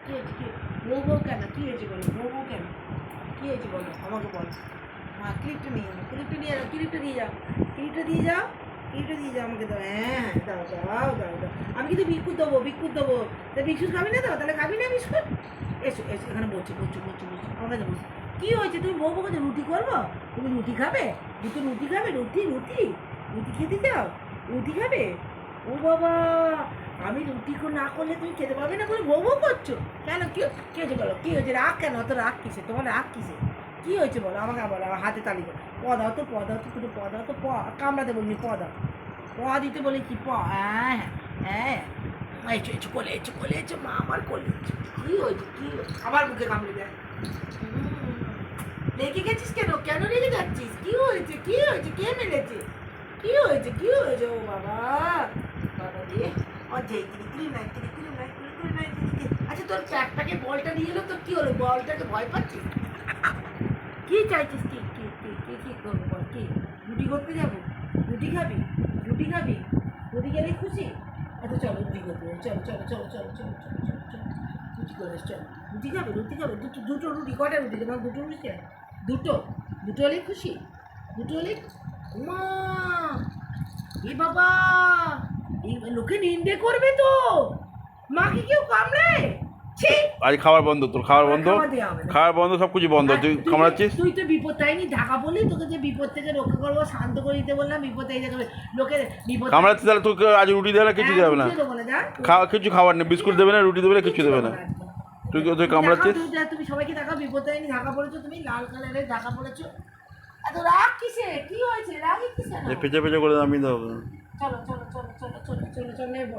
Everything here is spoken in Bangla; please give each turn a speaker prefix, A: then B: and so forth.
A: কী হয়েছে কী বউ বউ কেন কী হয়েছে বলো বউ বউ কেন কী হয়েছে বলো আমাকে বলো মা ক্লিপটা নিয়ে যাও ক্লিপটা নিয়ে যাও ক্লিপটা দিয়ে যাও ক্লিপটা দিয়ে যাও ক্লিপটা দিয়ে যাও আমাকে দাও হ্যাঁ দাও দাও দাও দাও আমি কিন্তু বিস্কুট দেবো তা বিস্কুট খাবি না তো তাহলে খাবি না বিস্কুট এসো এসো এখানে বলছি আমার কাছে বলছি কী হয়েছে তুমি বউ বউকে রুটি করবো তুমি রুটি খাবে দুটো রুটি খাবে রুটি রুটি রুটি খেতে চাও রুটি খাবে ও বাবা আমি রুটি না করলে তুমি খেতে পারবে না বলে বউ বউ করছো কেন কী হয়েছে বলো কী হয়েছে রাগ কেন অত রাগ কিসে তোমার রাগ কিসে কী হয়েছে বলো আমাকে বলো আমার হাতে তালি দাও তো দুটো দাও তো কামড়াতে বলিনি দাও দিতে বলে কি হ্যাঁ হ্যাঁ এসো কোলে এসো মা আমার কোলে কী হয়েছে আমার মুখে কামড়ে দেয় রেগে গেছিস কেন কেন রেগে যাচ্ছিস কী হয়েছে কে মেরেছে কী হয়েছে ও বাবা বাবা দিয়ে আচ্ছা তোর প্যাকটাকে বলটা নিয়ে এলো তো কী হলো বলটাকে ভয় পাচ্ছিস কী চাইছিস কি করবো বল কি রুটি করতে যাবো রুটি খাবি রুটি গেলে খুশি আচ্ছা চলো রুটি করতে চলো রুটি করে চলো রুটি খাবে দুটো রুটি কটা রুটি তোমার দুটো রুটি চাই দুটো হলেই খুশি দুটো হলেই মা এ বাবা এই লোকে নিন্দে করবে তো মাকে কেউ কামড়ায়
B: আজ খাবার বন্ধ, তোর খাবার বন্ধ, খাবার বন্ধ, সব কিছু বন্ধ। তুই কামড়াচ্ছিস,
A: তুই তো বিপদ তাইনি ঢাকা বলি তোকে যে বিপদ থেকে রক্ষা করবো শান্ত করে দিতে বললাম বিপদ এই যাবে লোকের বিপদ
B: কামড়াচ্ছিস তাহলে তোকে আজ রুটি দেবে না, কিছু দেবে না, কিছু খাবার নেই, বিস্কুট দেবে না, রুটি দেবে না, কিছু দেবে না। তুই কামড়াচ্ছিস,
A: তুমি সবাইকে দেখাও বিপদ তাইনি ঢাকা পড়েছো তুমি লাল কালারের ঢাকা পড়েছো এত রাগ কিসে কি হয়েছে রাগ কিসে
B: পেঁচে করে আমি দেবো।
A: চলো নেবো